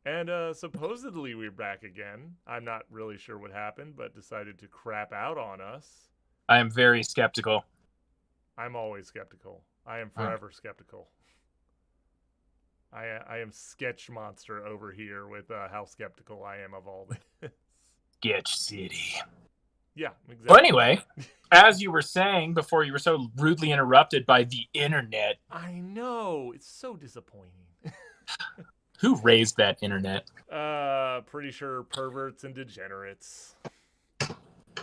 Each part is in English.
And supposedly we're back again. I'm not really sure what happened, but decided to crap out on us. I am very skeptical. I'm always skeptical. I am forever skeptical. I am sketch monster over here with how skeptical I am of all this. Sketch City. Yeah, exactly. Well, anyway, as you were saying before you were so rudely interrupted by the internet. I know. It's so disappointing. Who raised that internet? Pretty sure perverts and degenerates.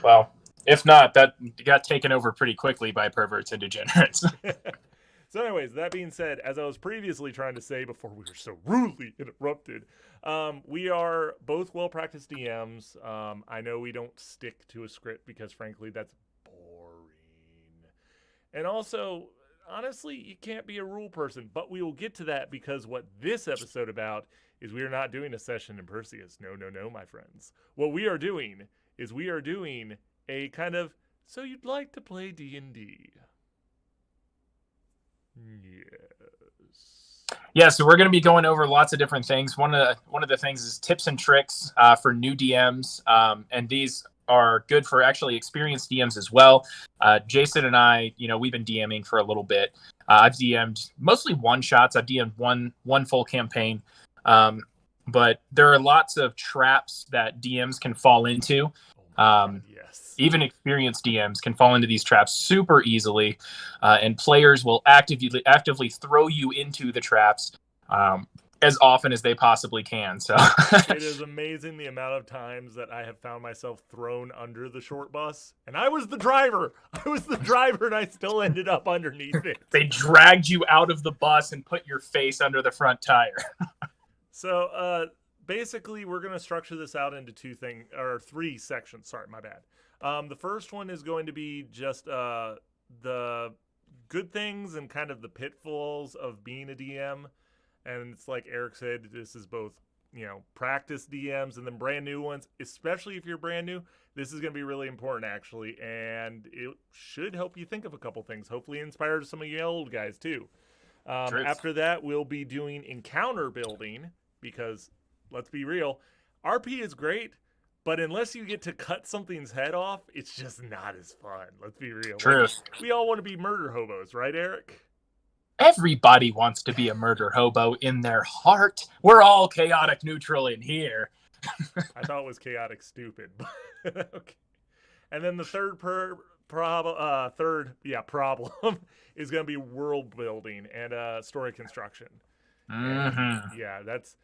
Well, if not, that got taken over pretty quickly by perverts and degenerates. So anyways, that being said, as I was previously trying to say before we were so rudely interrupted, we are both well-practiced DMs. I know we don't stick to a script because, frankly, that's boring. And also, honestly, you can't be a rule person. But we will get to that because what this episode about is we are not doing a session in Perseus. No, no, no, my friends. What we are doing is we are doing a kind of, so you'd like to play D&D. Yes. Yeah, so we're going to be going over lots of different things. One of the things is tips and tricks for new DMs, and these are good for actually experienced DMs as well. Jason and I, we've been DMing for a little bit. I've DM'd mostly one shots. I've DM'd one full campaign, but there are lots of traps that DMs can fall into. Yes. Even experienced DMs can fall into these traps super easily, and players will actively throw you into the traps as often as they possibly can. So it is amazing the amount of times that I have found myself thrown under the short bus, and I was the driver. And I still ended up underneath it. They dragged you out of the bus and put your face under the front tire. So, basically, we're going to structure this out into three sections. Sorry, my bad. The first one is going to be just the good things and kind of the pitfalls of being a DM. And it's like Eric said, this is both, practice DMs and then brand new ones. Especially if you're brand new, this is going to be really important, actually. And it should help you think of a couple things. Hopefully inspire some of you old guys, too. After that, we'll be doing encounter building because, let's be real, RP is great, but unless you get to cut something's head off, it's just not as fun. Let's be real. Truth. We all want to be murder hobos, right, Eric? Everybody wants to be a murder hobo in their heart. We're all chaotic neutral in here. I thought it was chaotic stupid. Okay. And then the third problem is going to be world building and story construction. Mm-hmm. And yeah, that's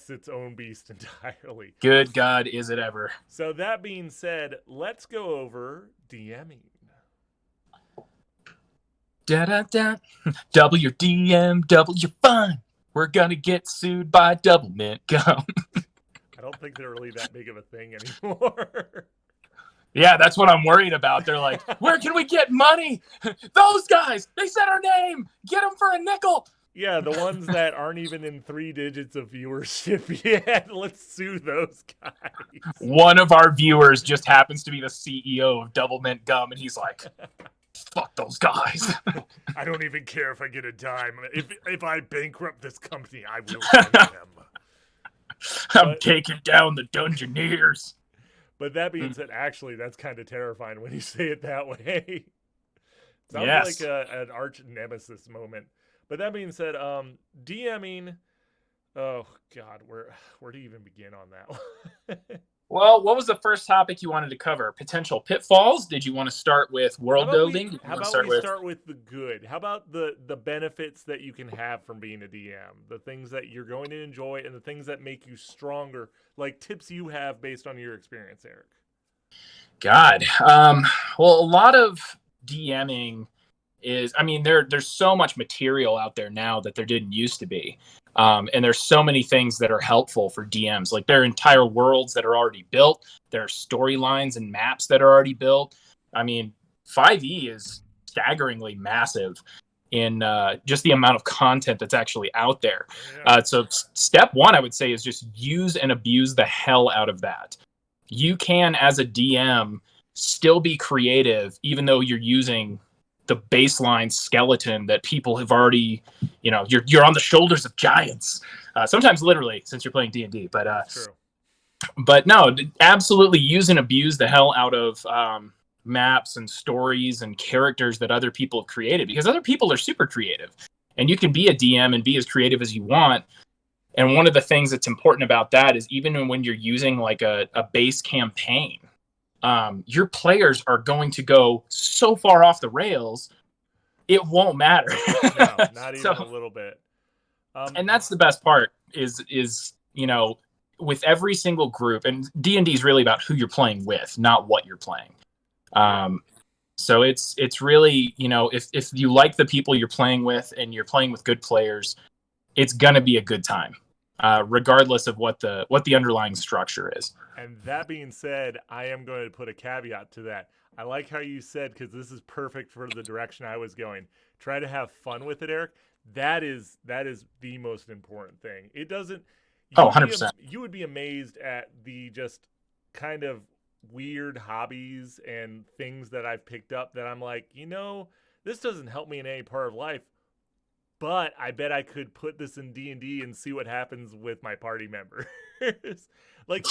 its own beast entirely. Good God, is it ever. So that being said, let's go over DMing. Da-da-da. WDM, W fun. We're gonna get sued by Double Mint Gum. I don't think they're really that big of a thing anymore. Yeah, that's what I'm worried about. They're like, where can we get money? Those guys, they said our name. Get them for a nickel. Yeah, the ones that aren't even in 3 digits of viewership yet. Let's sue those guys. One of our viewers just happens to be the CEO of Double Mint Gum, and he's like, fuck those guys. I don't even care if I get a dime. If I bankrupt this company, I will send them. I'm taking down the Dungeoneers. But that being said, actually, that's kind of terrifying when you say it that way. Sounds Yes. like an arch nemesis moment. But that being said, DMing. Oh God, where do you even begin on that one? Well, what was the first topic you wanted to cover? Potential pitfalls? Did you want to start with world building? How about we start with the good? How about the benefits that you can have from being a DM? The things that you're going to enjoy and the things that make you stronger, like tips you have based on your experience, Eric. God. Well, a lot of DMing is, there's so much material out there now that there didn't used to be. And there's so many things that are helpful for DMs. Like there are entire worlds that are already built. There are storylines and maps that are already built. 5e is staggeringly massive in just the amount of content that's actually out there. Yeah. So step one, I would say, is just use and abuse the hell out of that. You can, as a DM, still be creative, even though you're using the baseline skeleton that people have already, you're on the shoulders of giants. Sometimes literally, since you're playing D&D. That's true. But no, absolutely use and abuse the hell out of maps and stories and characters that other people have created, because other people are super creative, and you can be a DM and be as creative as you want. And one of the things that's important about that is even when you're using like a base campaign, your players are going to go so far off the rails, it won't matter. No, not even a little bit. And that's the best part is with every single group, and D&D is really about who you're playing with, not what you're playing. So it's really, if you like the people you're playing with and you're playing with good players, it's going to be a good time, regardless of what the underlying structure is. And that being said, I am going to put a caveat to that. I like how you said, because this is perfect for the direction I was going. Try to have fun with it, Eric. That is the most important thing. It doesn't. 100%. You would be amazed at the just kind of weird hobbies and things that I've picked up that I'm like, this doesn't help me in any part of life, but I bet I could put this in D&D and see what happens with my party members.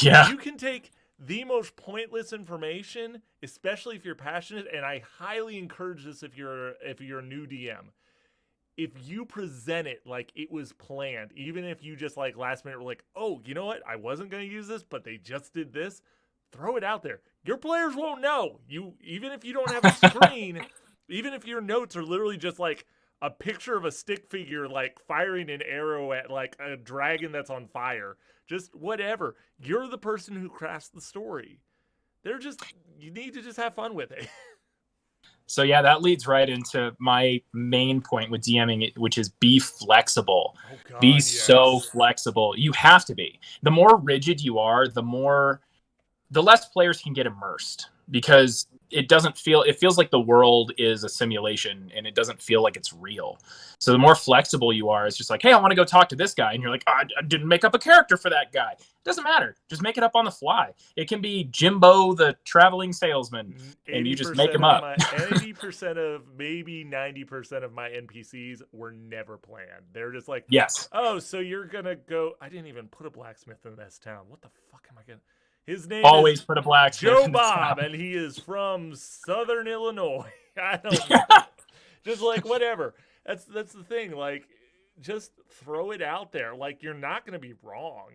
You can take the most pointless information, especially if you're passionate, and I highly encourage this if you're a new DM. If you present it like it was planned, even if you just like last minute were like, oh, you know what? I wasn't going to use this, but they just did this. Throw it out there. Your players won't know. Even if you don't have a screen, even if your notes are literally just like a picture of a stick figure like firing an arrow at like a dragon that's on fire, just whatever. You're the person who crafts the story. You need to just have fun with it. So yeah, that leads right into my main point with DMing, which is be flexible. Oh God, be yes. So flexible. You have to be. The more rigid you are, the less players can get immersed, because it feels like the world is a simulation and it doesn't feel like it's real. So the more flexible you are, it's just like, hey, I want to go talk to this guy. And you're like, oh, I didn't make up a character for that guy. It doesn't matter. Just make it up on the fly. It can be Jimbo, the traveling salesman, and you just make him up. 80% of maybe 90% of my NPCs were never planned. They're just like, yes. Oh, so you're going to go. I didn't even put a blacksmith in this town. What the fuck am I going to? His name always is put a blacksmith Joe in the Bob, town. and he is from Southern Illinois. I don't know. Just like whatever. That's the thing. Like, just throw it out there. Like, you're not going to be wrong.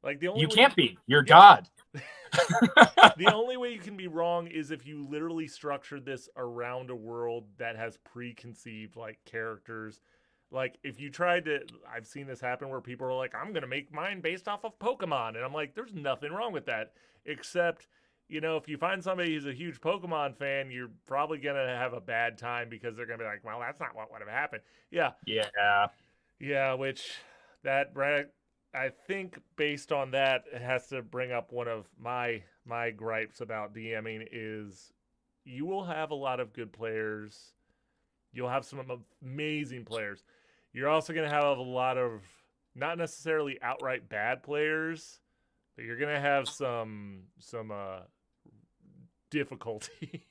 Like you can't be. You're God. The only way you can be wrong is if you literally structure this around a world that has preconceived like characters. Like, if you tried to, I've seen this happen where people are like, I'm going to make mine based off of Pokemon. And I'm like, there's nothing wrong with that. Except, if you find somebody who's a huge Pokemon fan, you're probably going to have a bad time because they're going to be like, well, that's not what would have happened. Yeah. Yeah, which I think based on that, it has to bring up one of my gripes about DMing is you will have a lot of good players. You'll have some amazing players. You're also going to have a lot of not necessarily outright bad players, but you're going to have some difficulties.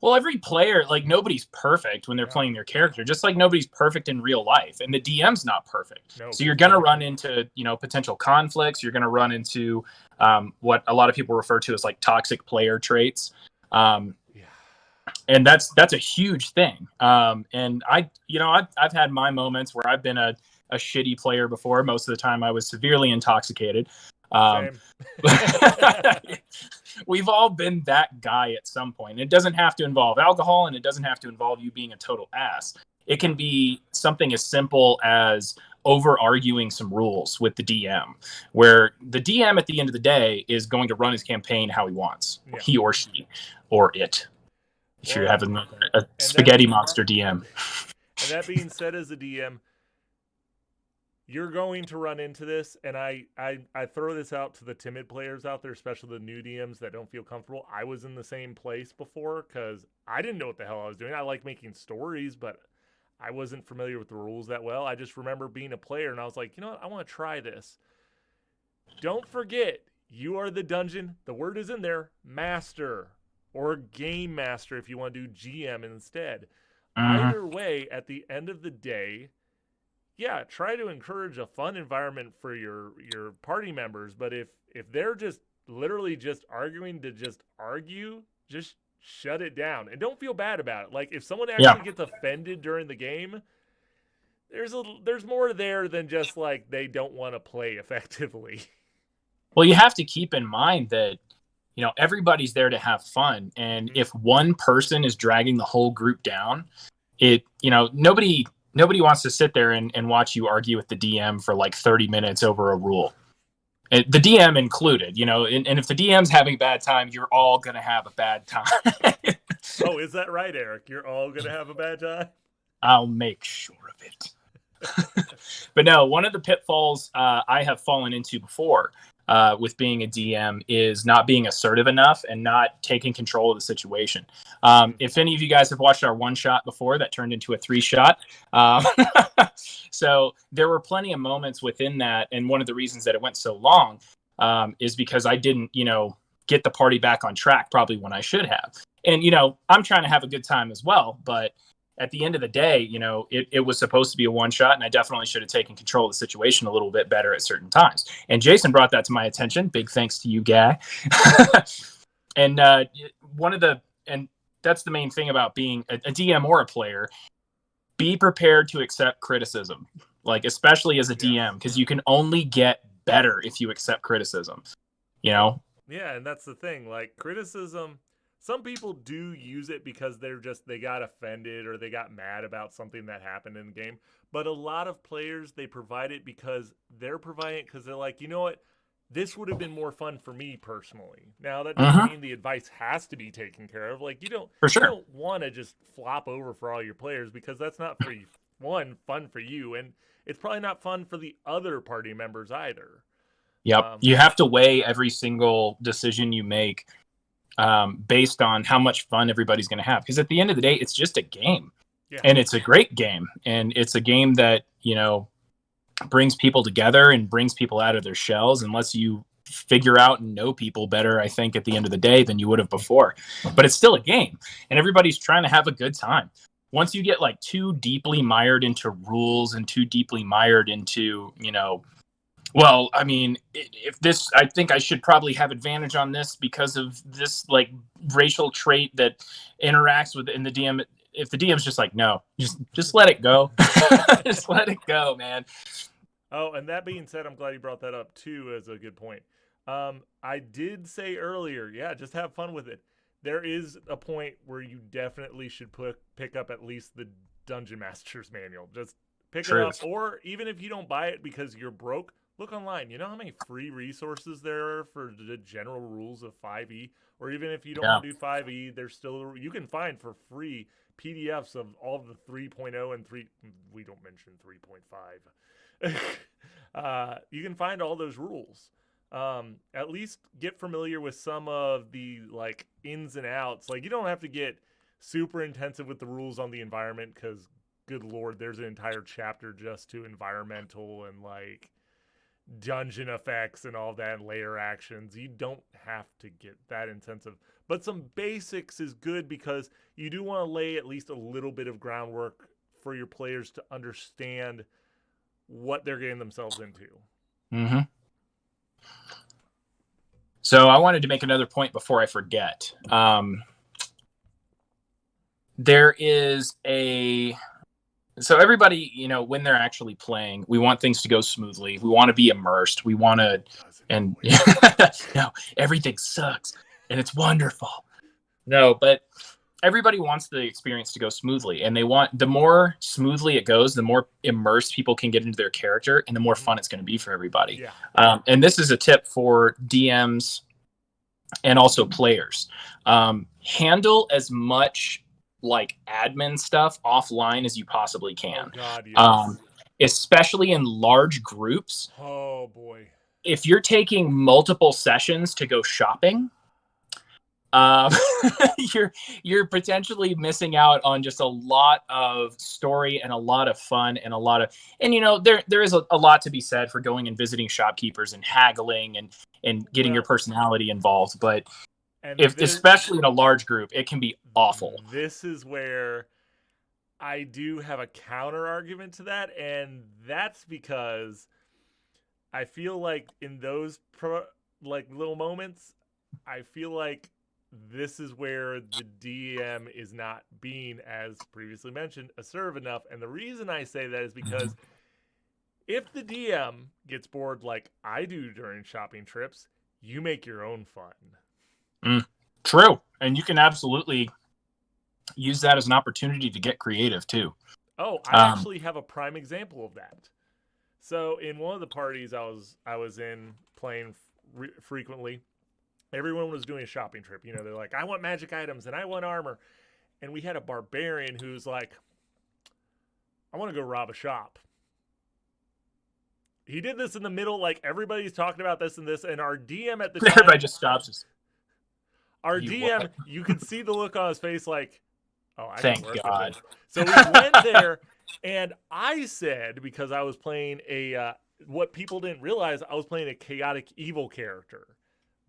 Well, every player, like, nobody's perfect when they're playing their character, just like nobody's perfect in real life, and the DM's not perfect. So you're going to run into, potential conflicts. You're going to run into what a lot of people refer to as like toxic player traits. And that's a huge thing. And I've had my moments where I've been a shitty player before. Most of the time I was severely intoxicated. We've all been that guy at some point. It doesn't have to involve alcohol, and it doesn't have to involve you being a total ass. It can be something as simple as over arguing some rules with the DM, where the DM at the end of the day is going to run his campaign how he wants, he or she, or it. If you're having a spaghetti monster DM. And that being said, as a DM, you're going to run into this, and I throw this out to the timid players out there, especially the new DMs that don't feel comfortable. I was in the same place before because I didn't know what the hell I was doing. I like making stories, but I wasn't familiar with the rules that well. I just remember being a player, and I was like, you know what? I want to try this. Don't forget, you are the dungeon. The word is in there, master. Or game master if you want to do GM instead. Either way, at the end of the day, yeah, try to encourage a fun environment for your party members. But if they're just literally just arguing to just argue, just shut it down and don't feel bad about it. Like if someone Yeah. actually gets offended during the game, there's more there than just like they don't want to play effectively. Well, you have to keep in mind that, everybody's there to have fun. And if one person is dragging the whole group down, nobody wants to sit there and watch you argue with the DM for like 30 minutes over a rule. The DM included, and if the DM's having a bad time, you're all going to have a bad time. Oh, is that right, Eric? You're all going to have a bad time? I'll make sure of it. But no, one of the pitfalls I have fallen into before with being a DM is not being assertive enough and not taking control of the situation. If any of you guys have watched our one shot before, that turned into a 3-shot. So there were plenty of moments within that. And one of the reasons that it went so long is because I didn't, get the party back on track probably when I should have. And, I'm trying to have a good time as well. But at the end of the day, it was supposed to be a one shot, and I definitely should have taken control of the situation a little bit better at certain times. And Jason brought that to my attention. Big thanks to you, Guy. And that's the main thing about being a DM or a player. Be prepared to accept criticism, like especially as a DM, because you can only get better if you accept criticism. Yeah, and that's the thing. Like criticism. Some people do use it because they got offended or they got mad about something that happened in the game. But a lot of players, they provide it because they're providing it because they're like, you know what? This would have been more fun for me personally. Now that doesn't mean the advice has to be taken care of. Like you don't want to just flop over for all your players because that's not fun for you, and it's probably not fun for the other party members either. Yep. You have to weigh every single decision you make based on how much fun everybody's going to have. Because at the end of the day, it's just a game. Yeah. And it's a great game. And it's a game that, brings people together and brings people out of their shells and lets you figure out and know people better, I think, at the end of the day than you would have before. But it's still a game. And everybody's trying to have a good time. Once you get like too deeply mired into rules and too deeply mired into, well, I mean, I think I should probably have advantage on this because of this like racial trait that interacts with in the DM. If the DM's just like, no, just let it go. Just let it go, man. Oh, and that being said, I'm glad you brought that up too as a good point. I did say earlier, just have fun with it. There is a point where you definitely should pick up at least the Dungeon Master's Manual. Just pick it up, or even if you don't buy it because you're broke, look online. You know how many free resources there are for the general rules of 5e? Or even if you don't want to do 5e, you can find for free PDFs of all of the 3.0 and 3. We don't mention 3.5. You can find all those rules. At least get familiar with some of the like ins and outs. Like you don't have to get super intensive with the rules on the environment because, good lord, there's an entire chapter just to environmental and like dungeon effects and all that and layer actions. You don't have to get that intensive, but some basics is good because you do want to lay at least a little bit of groundwork for your players to understand what they're getting themselves into. So I wanted to make another point before I forget. There is so everybody, when they're actually playing, we want things to go smoothly. We want to be immersed. We want to, and no, everything sucks and it's wonderful. No, but everybody wants the experience to go smoothly, and the more smoothly it goes, the more immersed people can get into their character and the more fun it's going to be for everybody. And this is a tip for DMs and also players. Handle as much like admin stuff offline as you possibly can. Oh, God, yes. Especially in large groups. Oh boy. If you're taking multiple sessions to go shopping, you're potentially missing out on just a lot of story and a lot of fun and there is a lot to be said for going and visiting shopkeepers and haggling and getting your personality involved, but especially in a large group, it can be awful. This is where I do have a counter argument to that, and that's because I feel like in those little moments, I feel like this is where the DM is not being, as previously mentioned, assertive enough. And the reason I say that is because if the DM gets bored like I do during shopping trips, you make your own fun. True. And you can absolutely use that as an opportunity to get creative too. Oh, I actually have a prime example of that. So in one of the parties I was in playing frequently, everyone was doing a shopping trip. You know, they're like, I want magic items and I want armor. And we had a barbarian who's like, I want to go rob a shop. He did this in the middle, like everybody's talking about this and this, and our DM at the time, everybody just stops us. Our DM, you could see the look on his face, like, oh, I Thank can work God. with this. So we went there, and I said, because I was playing what people didn't realize, I was playing a chaotic evil character.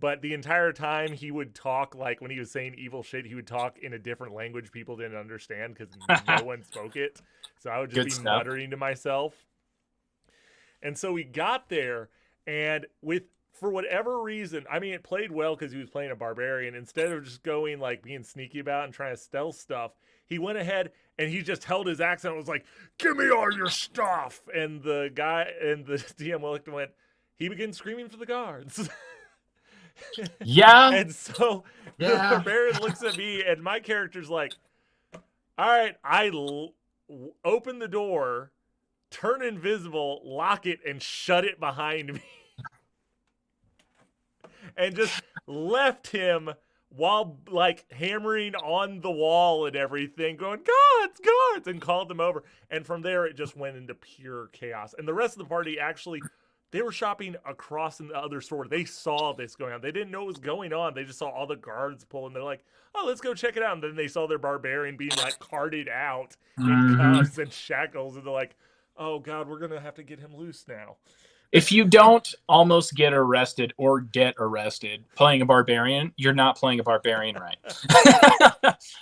But the entire time he would talk, like when he was saying evil shit, he would talk in a different language people didn't understand because no one spoke it. So I would just be muttering to myself. And so we got there, and for whatever reason, I mean, it played well because he was playing a barbarian. Instead of just going, like, being sneaky about and trying to stealth stuff, he went ahead and he just held his axe and was like, give me all your stuff. And the guy and the DM went, he began screaming for the guards. Yeah. And so the barbarian looks at me, and my character's like, all right, open the door, turn invisible, lock it, and shut it behind me. And just left him while, like, hammering on the wall and everything, going, guards, and called them over. And from there, it just went into pure chaos. And the rest of the party actually, they were shopping across in the other store. They saw this going on. They didn't know what was going on. They just saw all the guards pulling. They're like, oh, let's go check it out. And then they saw their barbarian being, like, carted out in cuffs and shackles. And they're like, oh, God, we're going to have to get him loose now. If you don't almost get arrested or get arrested playing a barbarian, you're not playing a barbarian right.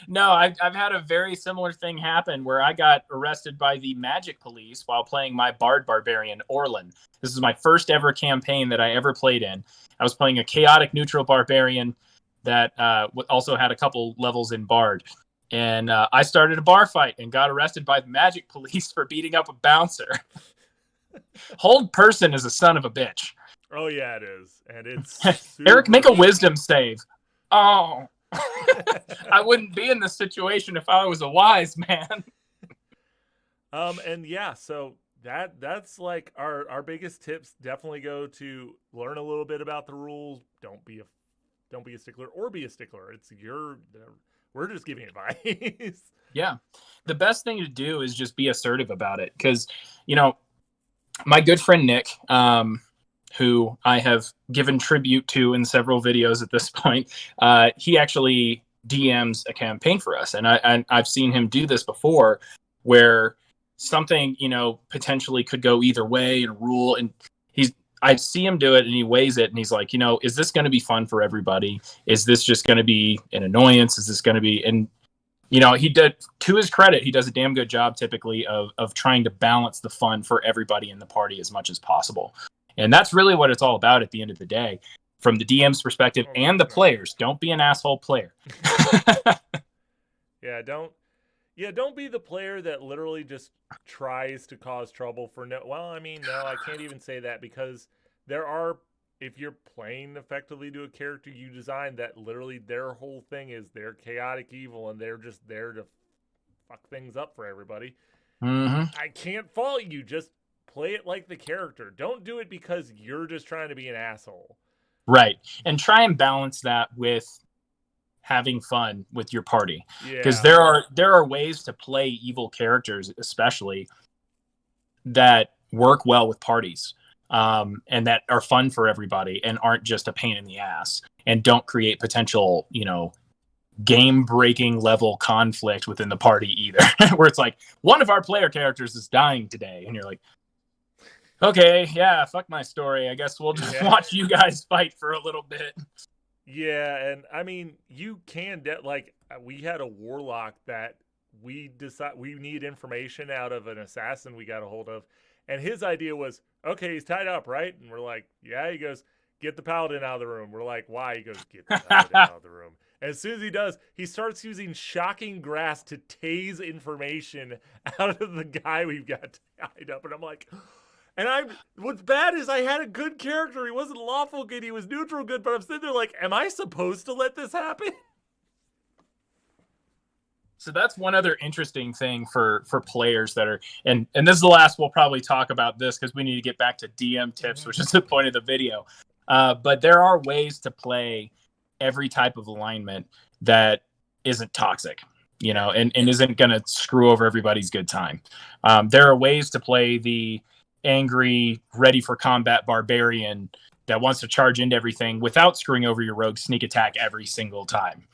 No, I've had a very similar thing happen where I got arrested by the magic police while playing my bard barbarian, Orlin. This is my first ever campaign that I ever played in. I was playing a chaotic neutral barbarian that also had a couple levels in bard. And I started a bar fight and got arrested by the magic police for beating up a bouncer. Hold person is a son of a bitch. Oh yeah, it is, and it's Eric, make a wisdom save. Oh, I wouldn't be in this situation if I was a wise man. And yeah, so that's like our biggest tips. Definitely go to learn a little bit about the rules. Don't be a stickler or be a stickler. We're just giving advice. Yeah, the best thing to do is just be assertive about it, because my good friend Nick, who I have given tribute to in several videos at this point, he actually DMs a campaign for us. And I've seen him do this before where something, potentially could go either way in a rule. And I see him do it and he weighs it and he's like, is this going to be fun for everybody? Is this just going to be an annoyance? Is this going to be, and he did, to his credit, he does a damn good job typically of trying to balance the fun for everybody in the party as much as possible. And that's really what it's all about at the end of the day, from the DM's perspective and the players. Don't be an asshole player. Don't be the player that literally just tries to cause trouble for no, I can't even say that, because if you're playing effectively to a character you design that literally their whole thing is they're chaotic evil and they're just there to fuck things up for everybody, I can't fault you. Just play it like the character. Don't do it because you're just trying to be an asshole. Right. And try and balance that with having fun with your party. Because there are ways to play evil characters, especially, that work well with parties. And that are fun for everybody and aren't just a pain in the ass and don't create potential, game-breaking level conflict within the party either, where it's like, one of our player characters is dying today. And you're like, okay, yeah, fuck my story. I guess we'll just watch you guys fight for a little bit. Yeah, and I mean, you can, we had a warlock that we decide we need information out of an assassin we got a hold of, and his idea was, okay, he's tied up, right? And we're like, yeah. He goes, get the paladin out of the room. We're like, why? He goes, get the paladin out of the room. And as soon as he does, he starts using shocking grass to tase information out of the guy we've got tied up. And I'm like, what's bad is I had a good character. He wasn't lawful good. He was neutral good. But I'm sitting there like, am I supposed to let this happen? So that's one other interesting thing for players that are, and this is the last we'll probably talk about this because we need to get back to DM tips, which is the point of the video. But there are ways to play every type of alignment that isn't toxic, you know, and isn't going to screw over everybody's good time. There are ways to play the angry, ready for combat barbarian that wants to charge into everything without screwing over your rogue sneak attack every single time.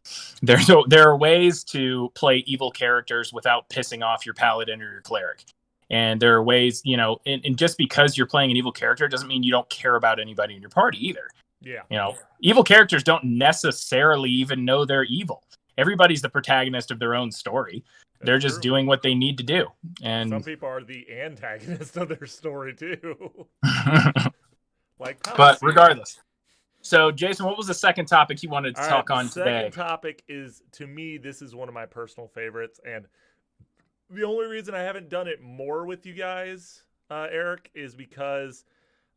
There are ways to play evil characters without pissing off your paladin or your cleric. And there are ways, you know, and just because you're playing an evil character doesn't mean you don't care about anybody in your party either. Yeah. You know, evil characters don't necessarily even know they're evil. Everybody's the protagonist of their own story. They're just doing what they need to do. And some people are the antagonist of their story too. Like, but regardless. So, Jason, what was the second topic you wanted to talk on today? The second topic is, to me, this is one of my personal favorites, and the only reason I haven't done it more with you guys, Eric, is because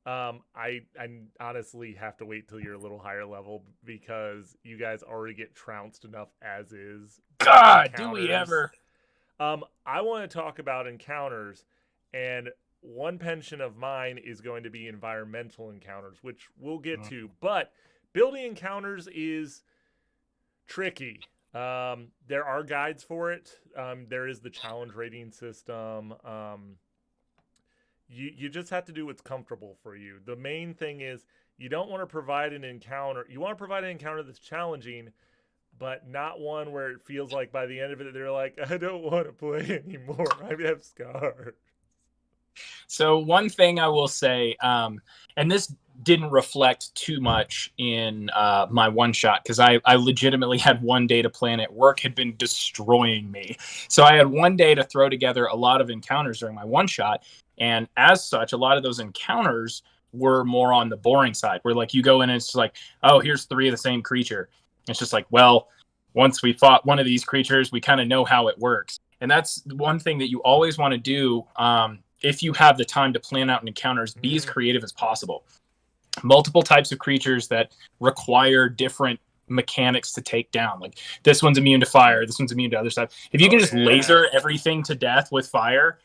I honestly have to wait till you're a little higher level because you guys already get trounced enough as is. God, do we ever? I want to talk about encounters, and one penchant of mine is going to be environmental encounters, which we'll get to. But building encounters is tricky. There are guides for it. There is the challenge rating system. You just have to do what's comfortable for you. The main thing is you don't want to provide an encounter. You want to provide an encounter that's challenging, but not one where it feels like by the end of it, they're like, I don't want to play anymore. I have scars. So one thing I will say, and this didn't reflect too much in my one shot because I legitimately had one day to plan it. Work had been destroying me. So I had one day to throw together a lot of encounters during my one shot. And as such, a lot of those encounters were more on the boring side where like you go in and it's like, oh, here's 3 of the same creature. It's just like, well, once we fought one of these creatures, we kind of know how it works. And that's one thing that you always want to do. If you have the time to plan out an encounters, be as creative as possible. Multiple types of creatures that require different mechanics to take down. Like this one's immune to fire, this one's immune to other stuff. If you can just laser everything to death with fire,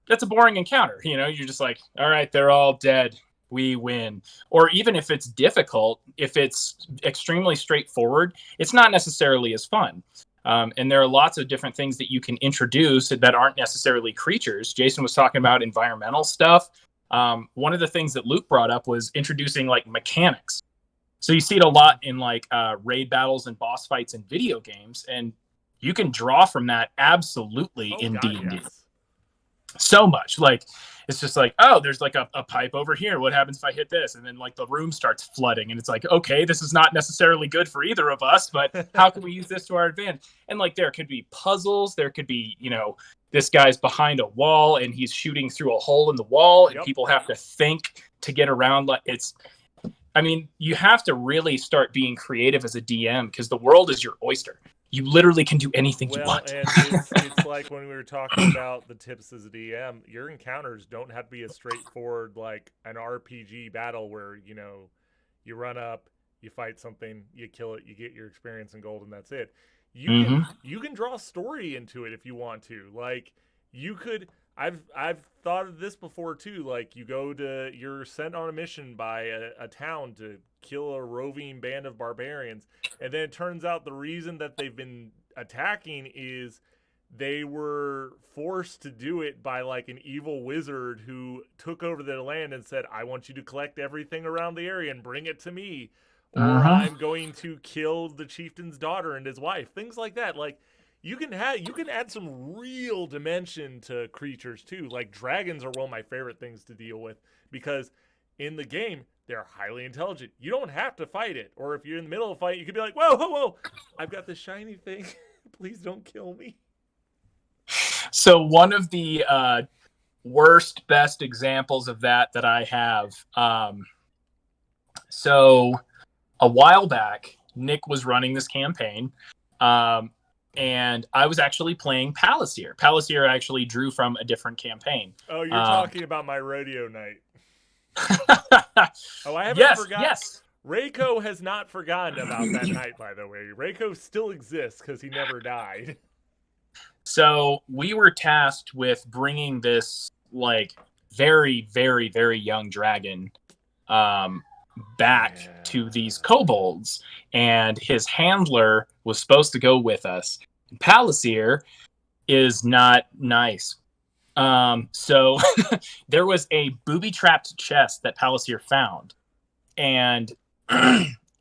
that's a boring encounter. You know, you're just like, all right, they're all dead. We win. Or even if it's difficult, if it's extremely straightforward, it's not necessarily as fun. And there are lots of different things that you can introduce that aren't necessarily creatures. Jason was talking about environmental stuff. One of the things that Luke brought up was introducing like mechanics. So you see it a lot in like raid battles and boss fights in video games, and you can draw from that absolutely in D&D. Yes. So much. Like it's just like, oh, there's like a pipe over here. What happens if I hit this? And then like the room starts flooding and it's like, okay, this is not necessarily good for either of us, but how can we use this to our advantage? And like there could be puzzles. There could be, you know, this guy's behind a wall and he's shooting through a hole in the wall and people have to think to get around. Like I mean, you have to really start being creative as a DM because the world is your oyster. You literally can do anything you want. And it's like when we were talking about the tips as a DM, your encounters don't have to be as straightforward like an RPG battle where, you know, you run up, you fight something, you kill it, you get your experience and gold, and that's it. You can draw a story into it if you want to. Like you could I've thought of this before too. Like you're sent on a mission by a town to kill a roving band of barbarians, and then it turns out the reason that they've been attacking is they were forced to do it by like an evil wizard who took over their land and said, I want you to collect everything around the area and bring it to me, or I'm going to kill the chieftain's daughter and his wife. Things like that. Like you can add some real dimension to creatures too. Like dragons are one of my favorite things to deal with because in the game they're highly intelligent. You don't have to fight it. Or if you're in the middle of a fight, you could be like, whoa, I've got this shiny thing. Please don't kill me. So one of the worst, best examples of that I have. So a while back, Nick was running this campaign, and I was actually playing Palisier. Palisier actually drew from a different campaign. Oh, you're talking about my rodeo night. Oh, I haven't yes, forgotten. yes. Reiko has not forgotten about that night, by the way. Reiko still exists because he never died. So we were tasked with bringing this like very, very, very young dragon back to these kobolds, and his handler was supposed to go with us. Palisier is not nice. So there was a booby-trapped chest that Palisier found, and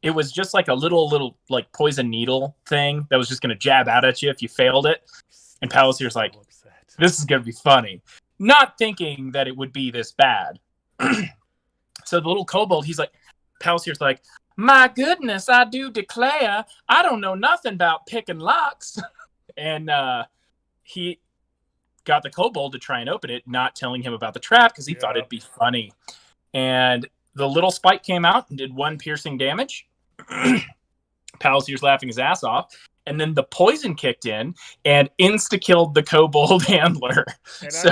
it was just like a little like poison needle thing that was just going to jab out at you if you failed it. And Palisier's like, this is going to be funny. Not thinking that it would be this bad. So the little kobold, he's like, Palisier's like, my goodness, I do declare, I don't know nothing about picking locks. And he got the kobold to try and open it, not telling him about the trap because he thought it'd be funny. And the little spike came out and did 1 piercing damage. Palisier's laughing his ass off. And then the poison kicked in and insta-killed the kobold handler. And so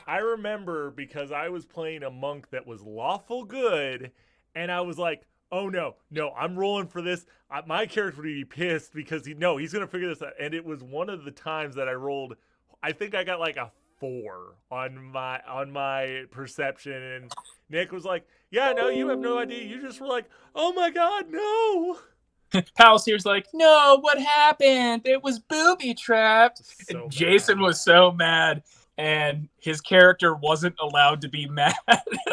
I remember because I was playing a monk that was lawful good, and I was like, oh no, I'm rolling for this. My character would be pissed because he's going to figure this out. And it was one of the times that I rolled, I think I got like a 4 on my perception, and Nick was like, yeah, no, you have no idea. You just were like, oh my God, no. Palisier's like, no, what happened? It was booby-trapped. So and Jason was so mad, and his character wasn't allowed to be mad.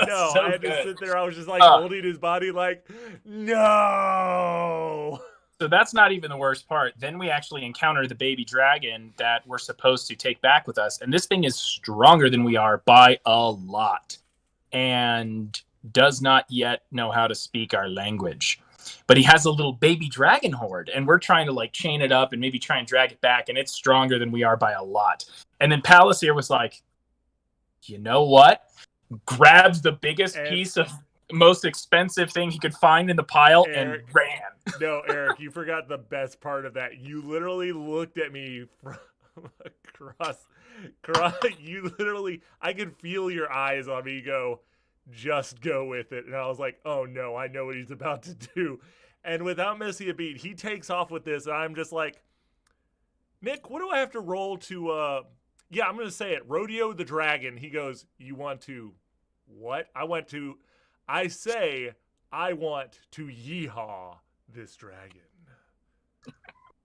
No, so I had to sit there. I was just like holding his body like, no. So that's not even the worst part. Then we actually encounter the baby dragon that we're supposed to take back with us. And this thing is stronger than we are by a lot and does not yet know how to speak our language. But he has a little baby dragon horde, and we're trying to like chain it up and maybe try and drag it back, and it's stronger than we are by a lot. And then Palisier was like, you know what? Grabs the biggest piece of most expensive thing he could find in the pile and ran. No, Eric, you forgot the best part of that. You literally looked at me from across. You literally, I could feel your eyes on me go, just go with it. And I was like, oh no, I know what he's about to do. And without missing a beat, he takes off with this. And I'm just like, Nick, what do I have to roll to, I'm going to say it. Rodeo the dragon. He goes, you want to what? I say, I want to yeehaw this dragon.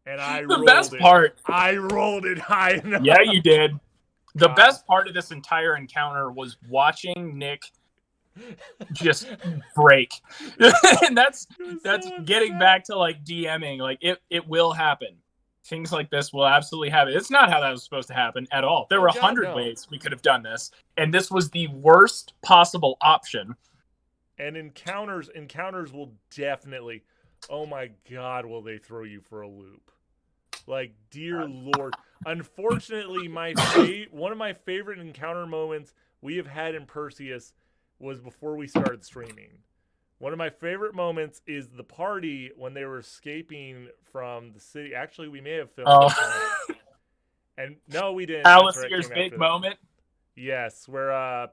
And I rolled it. I rolled it high enough. Yeah, you did. The best part of this entire encounter was watching Nick just break. And that's getting back to like DMing. Like it will happen. Things like this will absolutely happen. It's not how that was supposed to happen at all. There were 100 ways we could have done this, and this was the worst possible option. And encounters will definitely, oh my God, will they throw you for a loop? Like, dear Lord. Unfortunately, one of my favorite encounter moments we have had in Perseus was before we started streaming. One of my favorite moments is the party when they were escaping from the city. Actually, we may have filmed it. And no, we didn't. Palisier's big moment? Yes, where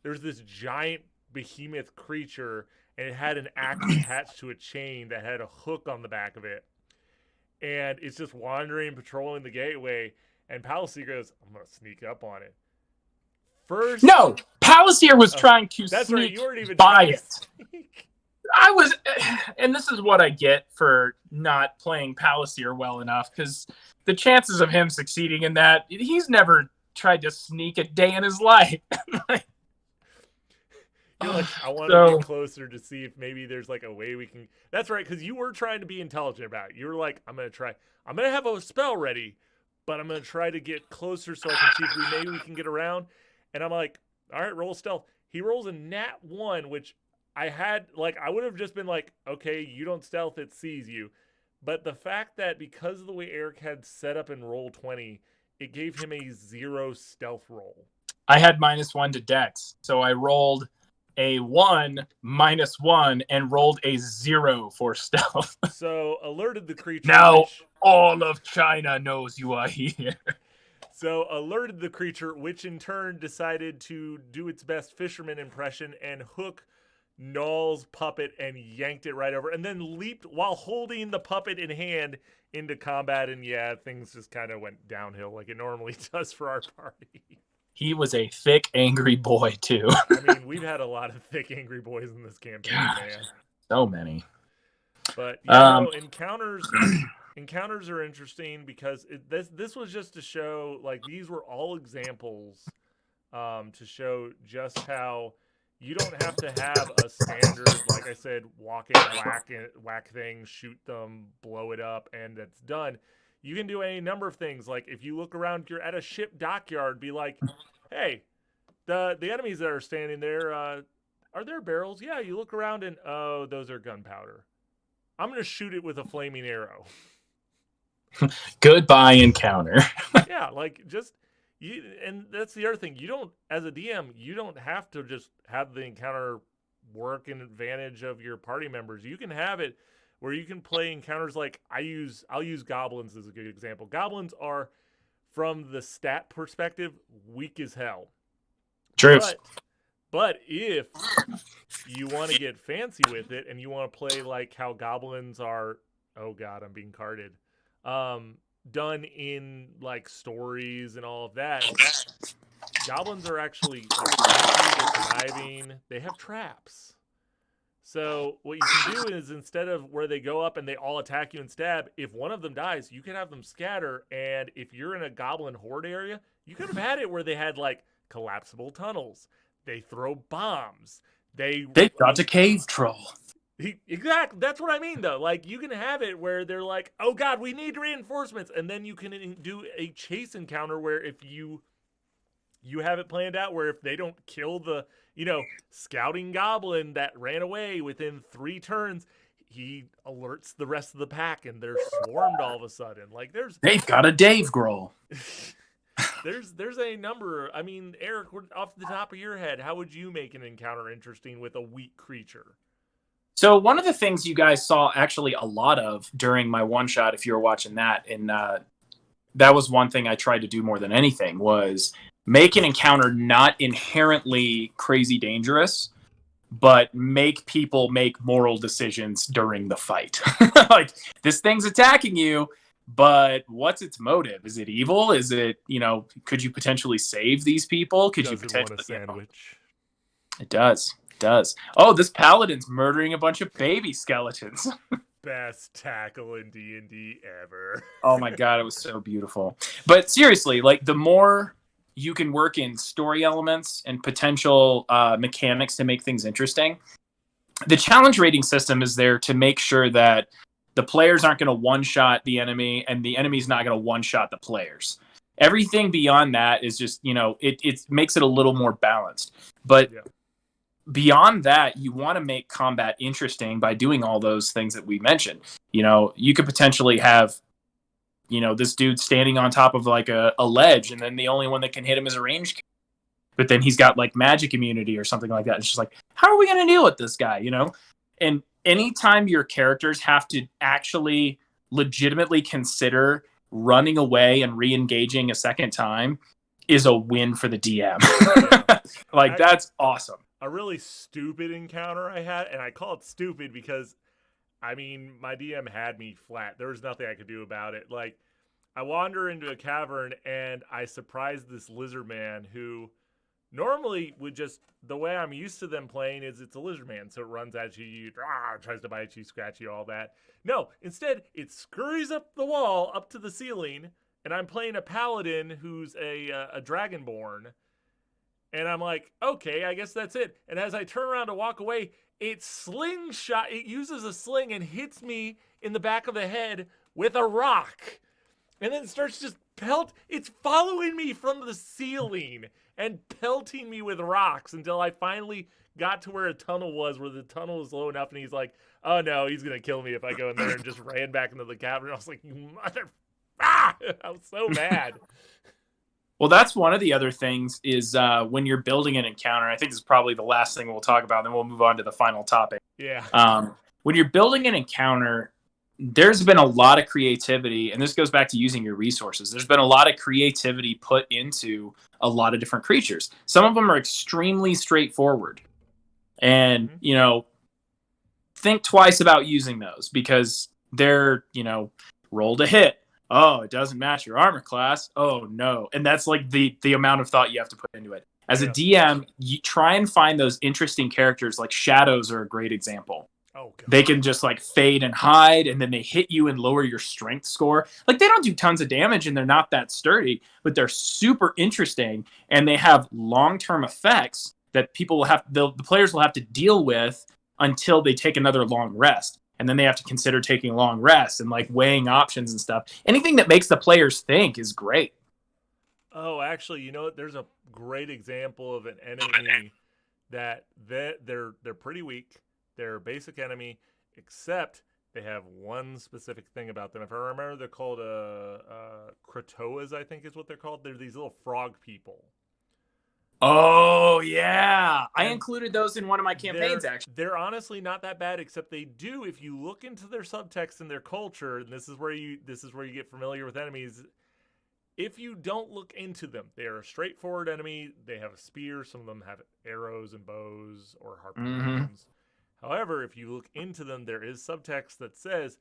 there's this giant behemoth creature, and it had an axe attached to a chain that had a hook on the back of it. And it's just wandering, patrolling the gateway, and Palisier goes, I'm going to sneak up on it. First, no, Palisier was trying to sneak by it. I was, and this is what I get for not playing Palisier well enough, because the chances of him succeeding in that, he's never tried to sneak a day in his life. You're like, I want to get closer to see if maybe there's like a way we can. That's right, because you were trying to be intelligent about it. You were like, I'm going to have a spell ready, but I'm going to try to get closer so I can see if maybe we can get around. And I'm like, all right, roll stealth. He rolls a nat 1, which I had, like, I would have just been like, okay, you don't stealth, it sees you. But the fact that because of the way Eric had set up in Roll20, it gave him a 0 stealth roll. I had -1 to Dex, so I rolled a 1, -1, and rolled a 0 for stealth. So alerted the creature. Now all of China knows you are here. So alerted the creature, which in turn decided to do its best fisherman impression and hook Null's puppet and yanked it right over, and then leaped while holding the puppet in hand into combat. And yeah, things just kind of went downhill like it normally does for our party. He was a thick, angry boy too. I mean, we've had a lot of thick, angry boys in this campaign, man. So many. But yeah, encounters are interesting because this was just to show, like, these were all examples to show just how you don't have to have a standard, like I said, walk in, whack things, shoot them, blow it up, and it's done. You can do any number of things. Like if you look around, you're at a ship dockyard, be like, hey, the enemies that are standing there, are there barrels? Yeah, you look around and, oh, those are gunpowder. I'm going to shoot it with a flaming arrow. Goodbye encounter. Yeah, like just and that's the other thing. You don't, as a DM, you don't have to just have the encounter work in advantage of your party members. You can have it where you can play encounters like I'll use goblins as a good example. Goblins are, from the stat perspective, weak as hell. Truth. But if you want to get fancy with it and you want to play like how goblins are, oh god, I'm being carded, done in like stories and all of that, goblins are actually conniving. They have traps. So what you can do is, instead of where they go up and they all attack you and stab, if one of them dies, you can have them scatter. And if you're in a goblin horde area, you could have had it where they had like collapsible tunnels. They throw bombs. They got a cave troll. Exactly. That's what I mean, though. Like, you can have it where they're like, oh, God, we need reinforcements. And then you can do a chase encounter where if you have it planned out where if they don't kill the, scouting goblin that ran away within 3 turns, he alerts the rest of the pack and they're swarmed all of a sudden. Like, they've got a Dave Grohl. There's a number. I mean, Eric, off the top of your head, how would you make an encounter interesting with a weak creature? So one of the things you guys saw actually a lot of during my one shot, if you were watching that, and that was one thing I tried to do more than anything, was make an encounter not inherently crazy dangerous, but make people make moral decisions during the fight. Like, this thing's attacking you, but what's its motive? Is it evil? Is it, could you potentially save these people? Could you potentially want a sandwich? It does. Oh, this paladin's murdering a bunch of baby skeletons. Best tackle in D&D ever. Oh my god, it was so beautiful. But seriously, like, the more you can work in story elements and potential mechanics to make things interesting, the challenge rating system is there to make sure that the players aren't going to one-shot the enemy and the enemy's not going to one-shot the players. Everything beyond that is just, it makes it a little more balanced. But beyond that, you want to make combat interesting by doing all those things that we mentioned. You could potentially have, this dude standing on top of like a ledge, and then the only one that can hit him is a ranged. But then he's got like magic immunity or something like that. It's just like, how are we going to deal with this guy? And anytime your characters have to actually legitimately consider running away and re-engaging a second time is a win for the DM. Like, that's awesome. A really stupid encounter I had, and I call it stupid because, I mean, my DM had me flat. There was nothing I could do about it. Like, I wander into a cavern, and I surprise this lizard man who normally would just, the way I'm used to them playing is it's a lizard man, so it runs at you, tries to bite you, scratch you, all that. No, instead, it scurries up the wall, up to the ceiling, and I'm playing a paladin who's a dragonborn. And I'm like, okay, I guess that's it. And as I turn around to walk away, it uses a sling and hits me in the back of the head with a rock. And then it starts just it's following me from the ceiling and pelting me with rocks until I finally got to where a tunnel was, where the tunnel was low enough. And he's like, oh no, he's going to kill me if I go in there, and just ran back into the cavern. I was like, you mother... Ah! I was so mad. Well, that's one of the other things is when you're building an encounter. I think this is probably the last thing we'll talk about. Then we'll move on to the final topic. Yeah. When you're building an encounter, there's been a lot of creativity, and this goes back to using your resources. There's been a lot of creativity put into a lot of different creatures. Some of them are extremely straightforward, and think twice about using those because they're roll to hit. Oh, it doesn't match your armor class. Oh no. And that's like the amount of thought you have to put into it. As a DM, you try and find those interesting characters. Like shadows are a great example. Oh, God. They can just like fade and hide, and then they hit you and lower your strength score. Like they don't do tons of damage and they're not that sturdy, but they're super interesting, and they have long-term effects that people will have, the players will have to deal with until they take another long rest. And then they have to consider taking long rests and like weighing options and stuff. Anything that makes the players think is great. Oh, actually, there's a great example of an enemy that they're pretty weak. They're a basic enemy, except they have one specific thing about them. If I remember, they're called Kratoas, I think is what they're called. They're these little frog people. Oh, yeah. I included those in one of my campaigns, actually. They're honestly not that bad, except they do, if you look into their subtext and their culture, and this is where you get familiar with enemies. If you don't look into them, they are a straightforward enemy. They have a spear. Some of them have arrows and bows or harpoons. Mm-hmm. However, if you look into them, there is subtext that says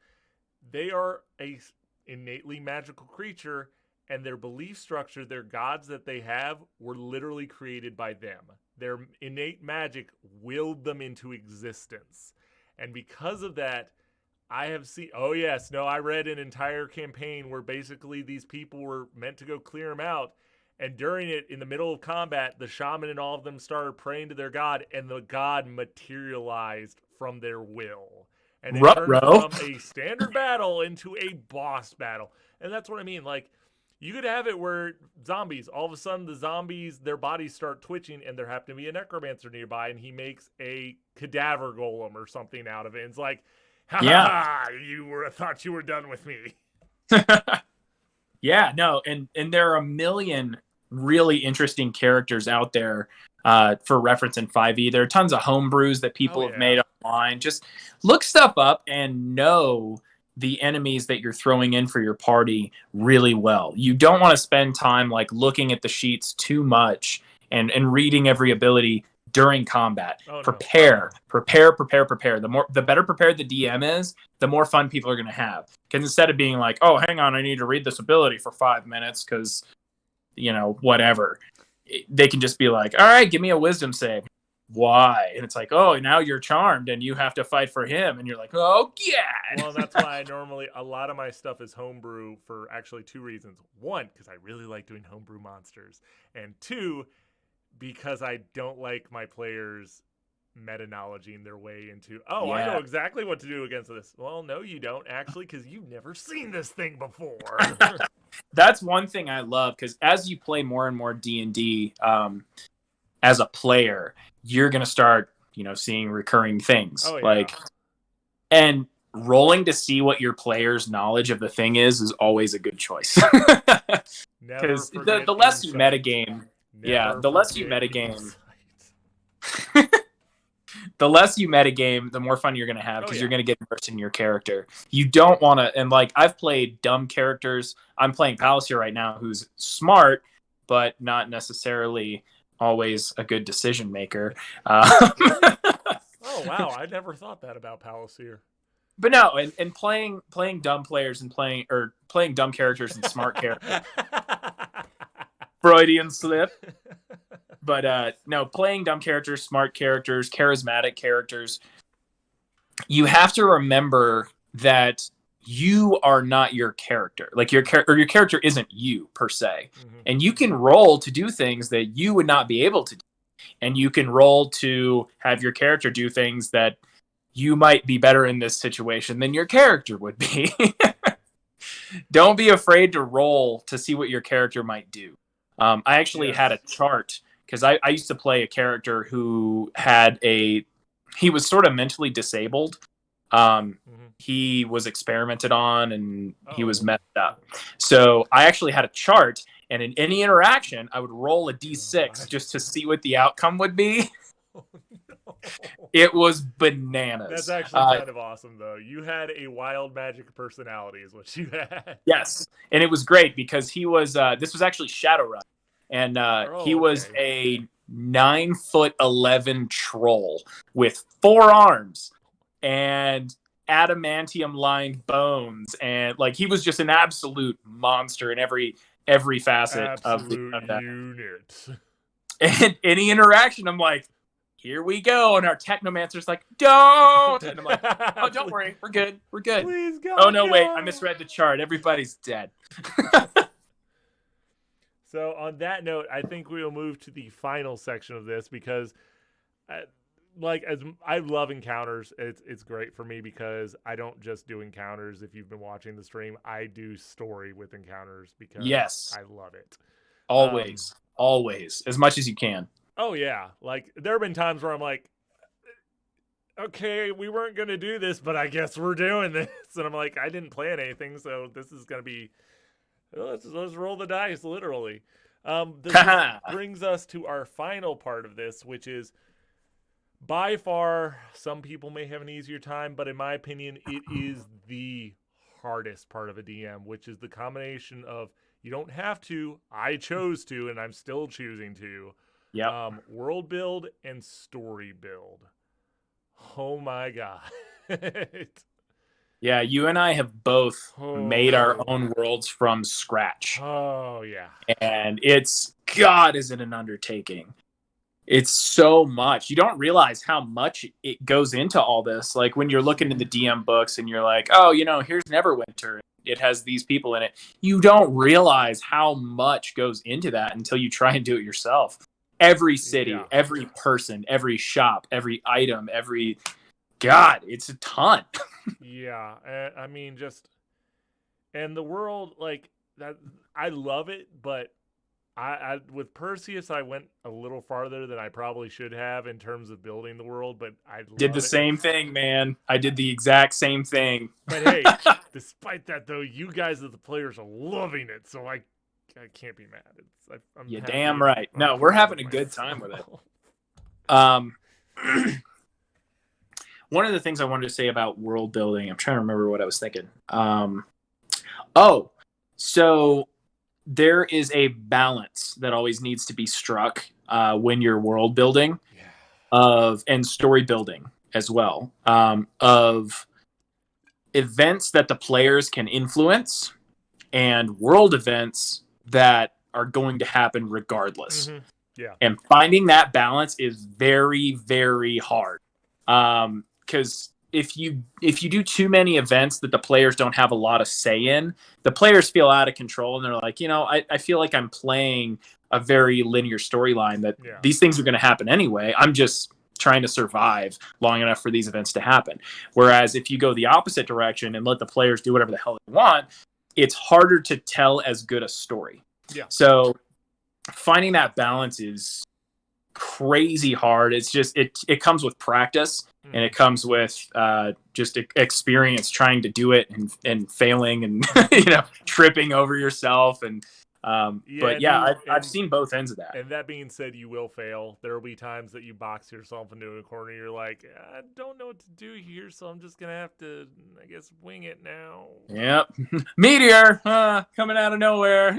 they are a innately magical creature, and their belief structure, their gods that they have, were literally created by them. Their innate magic willed them into existence. And because of that, I have seen... Oh, yes. No, I read an entire campaign where basically these people were meant to go clear them out. And during it, in the middle of combat, the shaman and all of them started praying to their god, and the god materialized from their will. And it turned from a standard battle into a boss battle. And that's what I mean. Like, you could have it where zombies, all of a sudden the zombies, their bodies start twitching, and there happen to be a necromancer nearby, and he makes a cadaver golem or something out of it. And it's like, ha, thought you were done with me. Yeah, no, and there are a million really interesting characters out there for reference in 5e. There are tons of homebrews that people have made online. Just look stuff up and know the enemies that you're throwing in for your party really well. You don't want to spend time like looking at the sheets too much and reading every ability during combat. Prepare. The better prepared the DM is, the more fun people are going to have. Because instead of being like, oh, hang on, I need to read this ability for 5 minutes because, whatever. They can just be like, all right, give me a wisdom save. Why? And it's like, oh, now you're charmed and you have to fight for him. And you're like, oh, God. Well, that's why a lot of my stuff is homebrew for actually 2 reasons. 1, because I really like doing homebrew monsters. And 2, because I don't like my players meta-knowledging their way into, I know exactly what to do against this. Well, no, you don't, actually, because you've never seen this thing before. That's one thing I love, because as you play more and more D&D as a player, you're going to start, seeing recurring things. And rolling to see what your player's knowledge of the thing is always a good choice. Because the less you metagame, the less you metagame, the less you metagame, the more fun you're going to have, because you're going to get immersed in your character. You don't want to, and like I've played dumb characters. I'm playing Palliser right now, who's smart, but not necessarily always a good decision maker. Oh wow, I never thought that about Palliser. But no, and playing dumb players and playing dumb characters and smart characters. Freudian slip. But no, playing dumb characters, smart characters, charismatic characters, you have to remember that you are not your character. Like your character isn't you per se. Mm-hmm. And you can roll to do things that you would not be able to do. And you can roll to have your character do things that you might be better in this situation than your character would be. Don't be afraid to roll to see what your character might do. I actually had a chart, because I used to play a character who he was sort of mentally disabled. he was experimented on and he was Oh. messed up. So I actually had a chart, and in any interaction, I would roll a d6 just to see what the outcome would be. Oh, no. It was bananas. That's actually kind of awesome, though. You had a wild magic personality, is what you had. Yes, and it was great because he was. This was actually Shadowrun, and he was a 9'11" troll with 4 arms and adamantium lined bones, and like he was just an absolute monster in every facet of that unit. And any interaction, I'm like, here we go, and our technomancer's like, don't, and I'm like, oh, don't worry, we're good. Please, God, oh no, wait, I misread the chart, everybody's dead. So on that note, I think we will move to the final section of this because as I love encounters, it's great for me because I don't just do encounters. If you've been watching the stream, I do story with encounters because I love it. Always, as much as you can. Oh yeah, like there have been times where I'm like, okay, we weren't gonna do this, but I guess we're doing this, and I'm like, I didn't plan anything, so this is gonna be. Let's roll the dice, literally. This brings us to our final part of this, which is by far, some people may have an easier time, but in my opinion, it is the hardest part of a DM, which is the combination of you don't have to, I chose to, and I'm still choosing to. Yeah. World build and story build. Oh my God. Yeah, you and I have both made our own worlds from scratch. Oh, yeah. And God, is it an undertaking. It's so much. You don't realize how much it goes into all this. Like when you're looking in the DM books and you're like, oh, here's Neverwinter. It has these people in it. You don't realize how much goes into that until you try and do it yourself. Every city, every person, every shop, every item, God, it's a ton. Yeah, I mean, and the world, like that, I love it, but I with Perseus, I went a little farther than I probably should have in terms of building the world, but I did the same thing, man. I did the exact same thing. But hey, despite that, though, you guys as the players are loving it, so I can't be mad. You're damn right. No, we're having a good time with it. One of the things I wanted to say about world building, I'm trying to remember what I was thinking. So there is a balance that always needs to be struck when you're world building and story building as well, of events that the players can influence and world events that are going to happen regardless. Mm-hmm. Yeah. And finding that balance is very, very hard. Because if you do too many events that the players don't have a lot of say in, the players feel out of control and they're like, I feel like I'm playing a very linear storyline that these things are going to happen anyway. I'm just trying to survive long enough for these events to happen. Whereas if you go the opposite direction and let the players do whatever the hell they want, it's harder to tell as good a story. Yeah. So finding that balance is crazy hard. It's just it comes with practice and it comes with just experience trying to do it and failing and tripping over yourself and I've seen both ends of that. And that being said, you will fail. There will be times that you box yourself into a corner. You're like, I don't know what to do here, so I'm just gonna have to, I guess, wing it now. Yep. Meteor coming out of nowhere.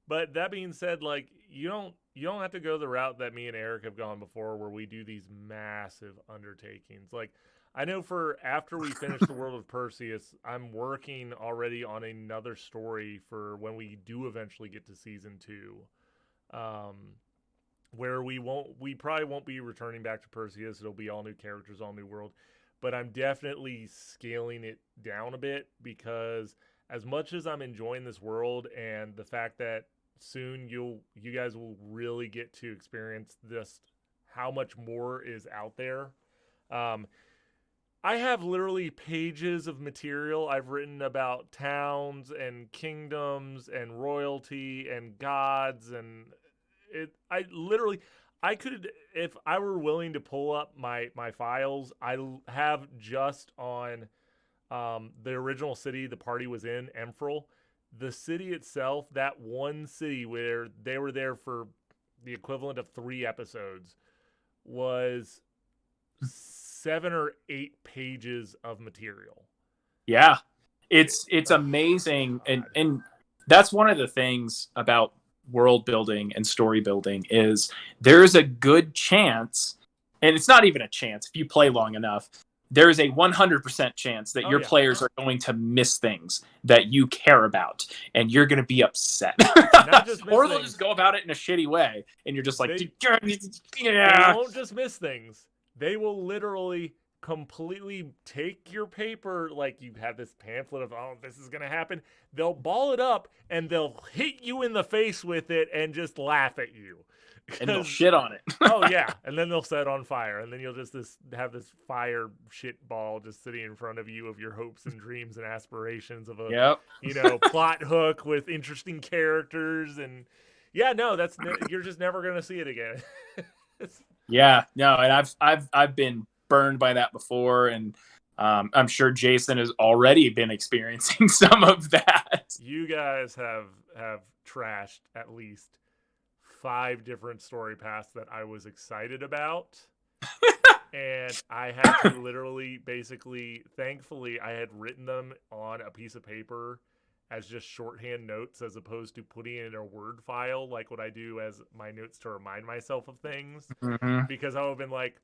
But that being said, like you don't have to go the route that me and Eric have gone before, where we do these massive undertakings. Like I know for after we finish the World of Perseus, I'm working already on another story for when we do eventually get to season 2, where we probably won't be returning back to Perseus. It'll be all new characters, all new world. But I'm definitely scaling it down a bit because as much as I'm enjoying this world and the fact that soon you guys will really get to experience just how much more is out there. I have literally pages of material I've written about towns and kingdoms and royalty and gods and I could, if I were willing to pull up my files, I have just on The original city the party was in, Emfril, the city itself, that one city where they were there for the equivalent of 3 episodes, was 7 or 8 pages of material. Yeah, it's amazing, and that's one of the things about world building and story building is there's a good chance, and it's not even a chance if you play long enough. There is a 100% chance that your players are going to miss things that you care about, and you're going to be upset. Or they'll just go about it in a shitty way, and you're just like, they won't just miss things. They will literally completely take your paper, like you have this pamphlet of, oh, this is going to happen. They'll ball it up, and they'll hit you in the face with it and just laugh at you. And they'll shit on it. Oh yeah, and then they'll set it on fire, and then you'll just have this fire shit ball just sitting in front of you of your hopes and dreams and aspirations of a plot hook with interesting characters, and you're just never gonna see it again. And I've been burned by that before, and I'm sure Jason has already been experiencing some of that. You guys have trashed at least 5 different story paths that I was excited about. And I had to literally, basically, thankfully, I had written them on a piece of paper as just shorthand notes as opposed to putting it in a Word file like what I do as my notes to remind myself of things. Mm-hmm. Because I would have been like,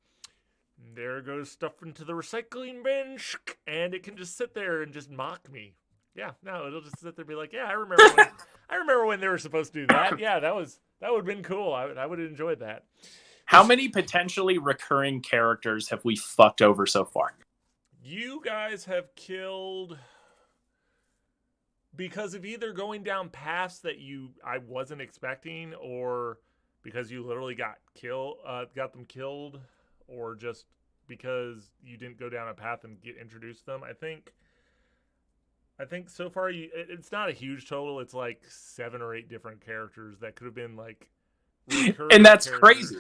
there goes stuff into the recycling bin, and it can just sit there and just mock me. Yeah, no, it'll just sit there and be like, yeah, I remember when they were supposed to do that. Yeah, that would have been cool. I would have enjoyed that. How many potentially recurring characters have we fucked over so far? You guys have killed because of either going down paths that I wasn't expecting, or because you literally got them killed, or just because you didn't go down a path and get introduced to them. I think so far it's not a huge total. It's like 7 or 8 different characters that could have been like and that's crazy.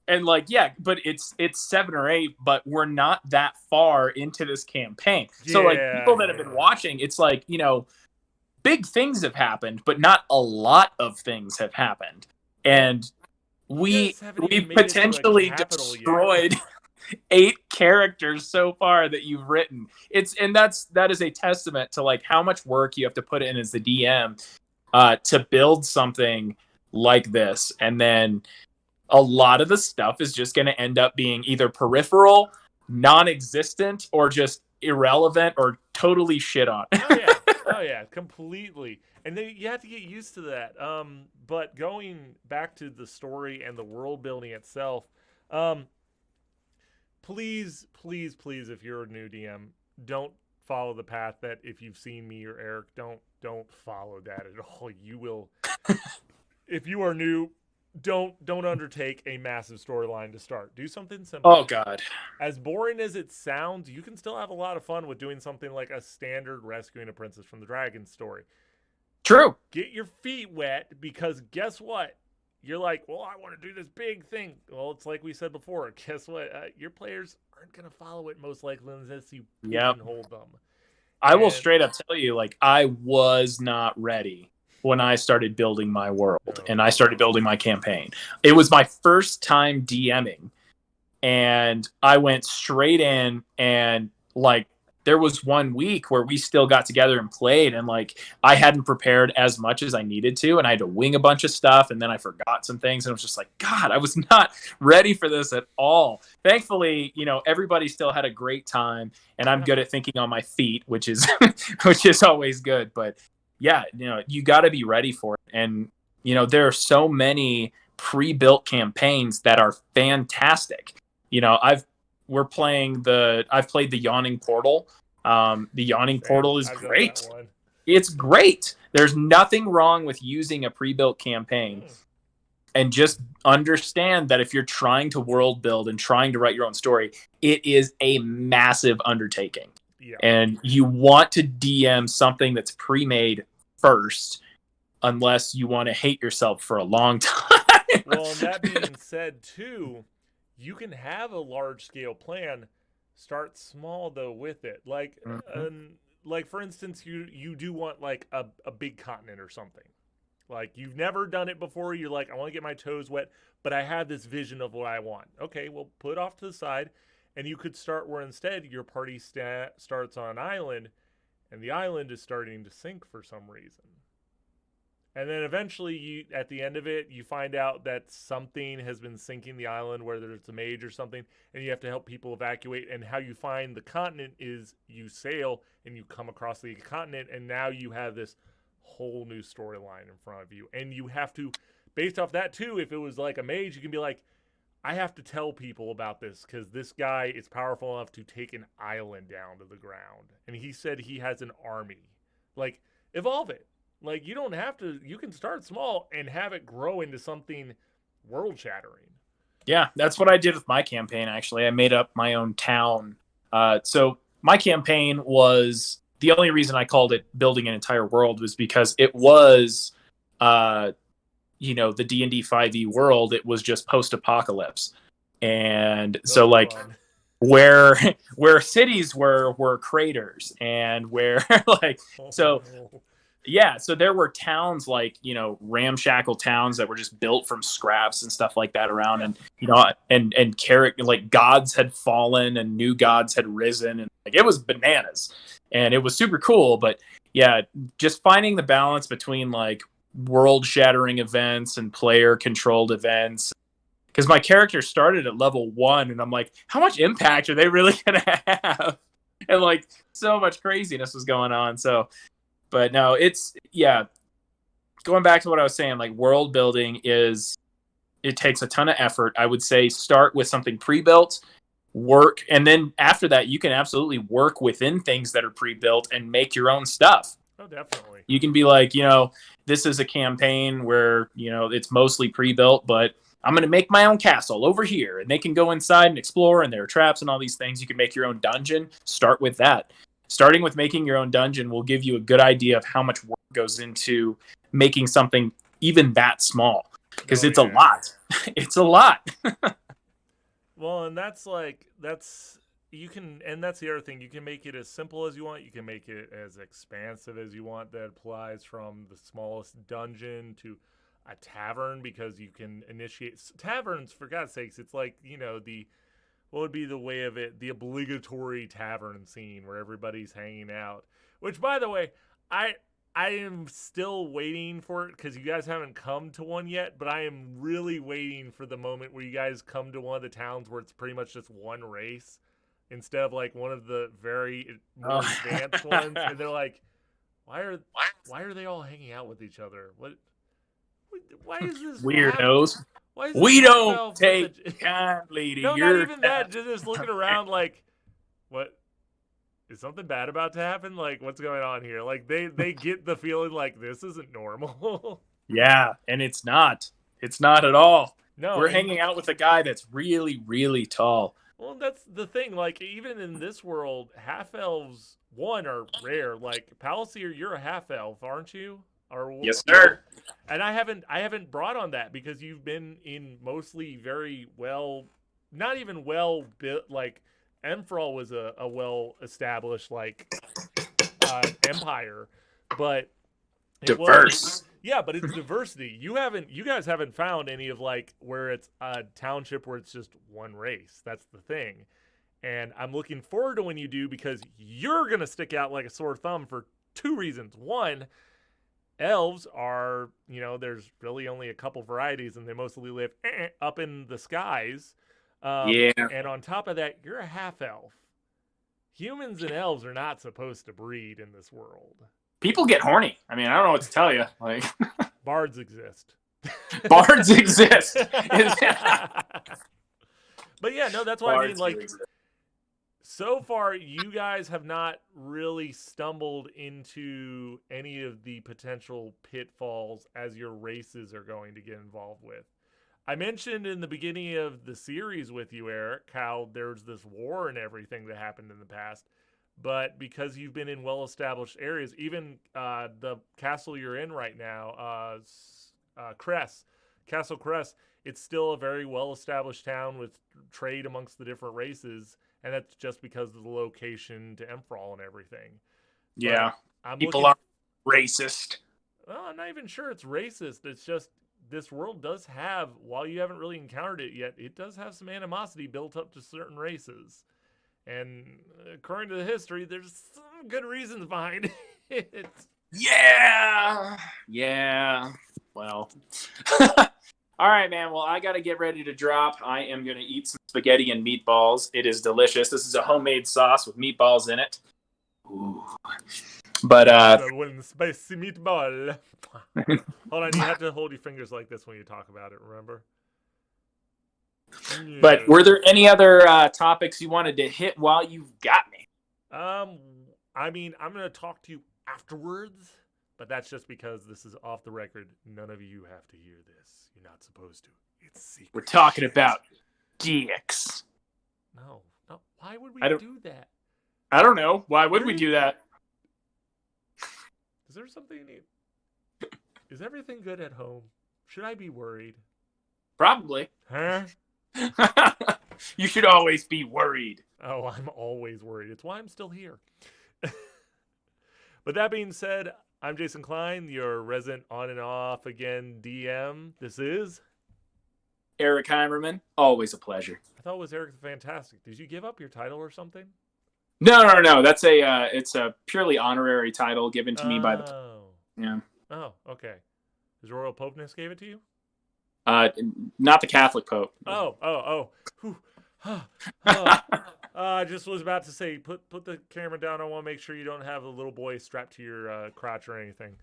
And like, but it's 7 or 8, but we're not that far into this campaign. So like people that have been watching, it's like, big things have happened, but not a lot of things have happened. And we've potentially destroyed 8 characters so far that you've written. That is a testament to like how much work you have to put in as the DM to build something like this. And then a lot of the stuff is just going to end up being either peripheral, non-existent, or just irrelevant or totally shit on. Oh yeah, completely. And you have to get used to that. But going back to the story and the world building itself, please, if you're a new DM, don't follow the path that if you've seen me or Eric, don't follow that at all. You will. If you are new, don't undertake a massive storyline to start. Do something simple. Oh God. As boring as it sounds, you can still have a lot of fun with doing something like a standard rescuing a princess from the dragon story. True. Get your feet wet, because guess what? You're like, well, I want to do this big thing. Well, it's like we said before. Guess what? Your players aren't going to follow it most likely unless you hold them. I will straight up tell you, like, I was not ready when I started building my world and I started building my campaign. It was my first time DMing, and I went straight in, and like there was one week where we still got together and played, and like I hadn't prepared as much as I needed to, and I had to wing a bunch of stuff, and then I forgot some things, and I was just like, God, I was not ready for this at all. Thankfully, everybody still had a great time, and I'm good at thinking on my feet, which is always good. But yeah, you got to be ready for it. And, there are so many pre-built campaigns that are fantastic. I've played the Yawning Portal. The Yawning Portal is great. It's great. There's nothing wrong with using a pre-built campaign. And just understand that if you're trying to world build and trying to write your own story, it is a massive undertaking. Yeah. And you want to DM something that's pre-made first, unless you want to hate yourself for a long time. Well, and that being said, too, you can have a large-scale plan, start small though with it. Mhm. Like for instance, you do want like a big continent or something. Like you've never done it before. You're like, I want to get my toes wet, but I have this vision of what I want. Okay, well, put it off to the side, and you could start where instead your party starts on an island, and the island is starting to sink for some reason. And then eventually, you at the end of it, you find out that something has been sinking the island, whether it's a mage or something, and you have to help people evacuate. And how you find the continent is you sail and you come across the continent, and now you have this whole new storyline in front of you. And you have to, based off that too, if it was like a mage, you can be like, I have to tell people about this because this guy is powerful enough to take an island down to the ground. And he said he has an army. Like, evolve it. Like, you don't have to, you can start small and have it grow into something world shattering. Yeah, that's what I did with my campaign. Actually, I made up my own town. So my campaign was the only reason I called it "Building an Entire World" was because it was, uh, the D&D 5e world. It was just post-apocalypse, and Those so are like fun. where where cities were craters, and where like Oh, so no. yeah, so there were towns like, ramshackle towns that were just built from scraps and stuff like that around, Yeah. and and character, like, gods had fallen and new gods had risen, and like it was bananas, and it was super cool. But yeah, just finding the balance between like world shattering events and player controlled events, because my character started at level 1, and I'm like, how much impact are they really gonna have? And like so much craziness was going on. So but no, it's, yeah, going back to what I was saying, like, world building it takes a ton of effort. I would say start with something pre-built, work, and then after that you can absolutely work within things that are pre-built and make your own stuff. Oh, definitely. You can be like, this is a campaign where, it's mostly pre-built, but I'm going to make my own castle over here, and they can go inside and explore, and there are traps and all these things. You can make your own dungeon. Start with that. Starting with making your own dungeon will give you a good idea of how much work goes into making something even that small, because Oh, it's a yeah. lot. It's a lot. Well, and you can, and that's the other thing. You can make it as simple as you want. You can make it as expansive as you want. That applies from the smallest dungeon to a tavern because you can initiate taverns. For God's sakes, it's like the what would be the way of it? The obligatory tavern scene where everybody's hanging out. Which, by the way, I I am still waiting for it because you guys haven't come to one yet. But I am really waiting for the moment where you guys come to one of the towns where it's pretty much just one race instead of like one of the very more Oh. advanced ones. And they're like, why are why are they all hanging out with each other? Why is this half Weirdos. why is this We half don't elf with a take kindly to no, not your even that. task. Just looking around like, what is something bad about to happen? Like, what's going on here? Like, they get the feeling like this isn't normal. Yeah, and it's not. It's not at all. No, We're and hanging out with a guy that's really, really tall. well, that's the thing. Like, even in this world, half elves one are rare. Like, Palasier, you're a half elf, aren't you? Or Yes, yeah. sir. And I haven't brought on that because you've been in mostly very well, not even well built. Like, Emfral was a well established like empire, but it wasn't. Diverse. Yeah, but it's diversity. You guys haven't found any of like where it's a township where it's just one race. That's the thing. And I'm looking forward to when you do because you're gonna stick out like a sore thumb for two reasons. One, elves are, there's really only a couple varieties and they mostly live up in the skies. Yeah. And on top of that, you're a half elf. Humans and elves are not supposed to breed in this world. People get horny. I mean, I don't know what to tell you. Like, Bards exist. bards exist. But yeah, no, that's what I mean. Bards do Like, exist. so far, you guys have not really stumbled into any of the potential pitfalls as your races are going to get involved with. I mentioned in the beginning of the series with you, Eric, how there's this war and everything that happened in the past. But because you've been in well established areas, even the castle you're in right now, Cress, Castle Cress, it's still a very well established town with trade amongst the different races. and that's just because of the location to Emfral and everything. Yeah, I'm people are racist. Well, I'm not even sure it's racist. It's just this world does have, while you haven't really encountered it yet, it does have some animosity built up to certain races. And according to the history, there's some good reasons behind it. Yeah. Well. All right, man. Well, I got to get ready to drop. I am going to eat some spaghetti and meatballs. It is delicious. This is a homemade sauce with meatballs in it. Ooh. But one spicy meatball. Hold on, you have to hold your fingers like this when you talk about it, remember? Yeah. But were there any other topics you wanted to hit while you've got me? I mean, I'm going to talk to you afterwards, but that's just because this is off the record. None of you have to hear this. You're not supposed to. It's secret. We're talking about dicks. No. Why would we do that? I don't know. Why would we do that? Is there something you need? Is everything good at home? Should I be worried? Probably. Huh? You should always be worried. Oh, I'm always worried. It's why I'm still here. But that being said, I'm Jason Klein, your resident on and off again DM. This is Eric Heimerman. Always a pleasure. I thought it was Eric the Fantastic. Did you give up your title or something? No. That's it's a purely honorary title given to me by the. Yeah. Oh, okay. His Royal Popeness gave it to you? Not the Catholic Pope. Oh. I just was about to say, put the camera down. I want to make sure you don't have a little boy strapped to your crotch or anything.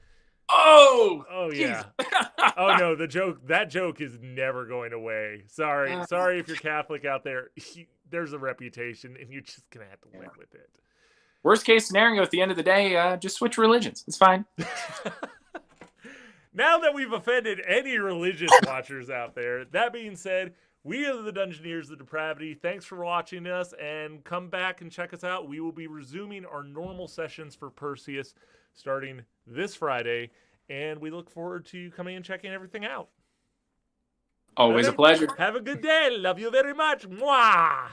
Oh yeah. Oh no, that joke is never going away. Sorry if you're Catholic out there. There's a reputation, and you're just gonna have to live with it. Worst case scenario, at the end of the day, just switch religions. It's fine. Now that we've offended any religious watchers out there, that being said, we are the Dungeoneers, the Depravity. Thanks for watching us, and come back and check us out. We will be resuming our normal sessions for Perseus starting this Friday, and we look forward to coming and checking everything out. Always a pleasure. Have a good day. Love you very much. Mwah!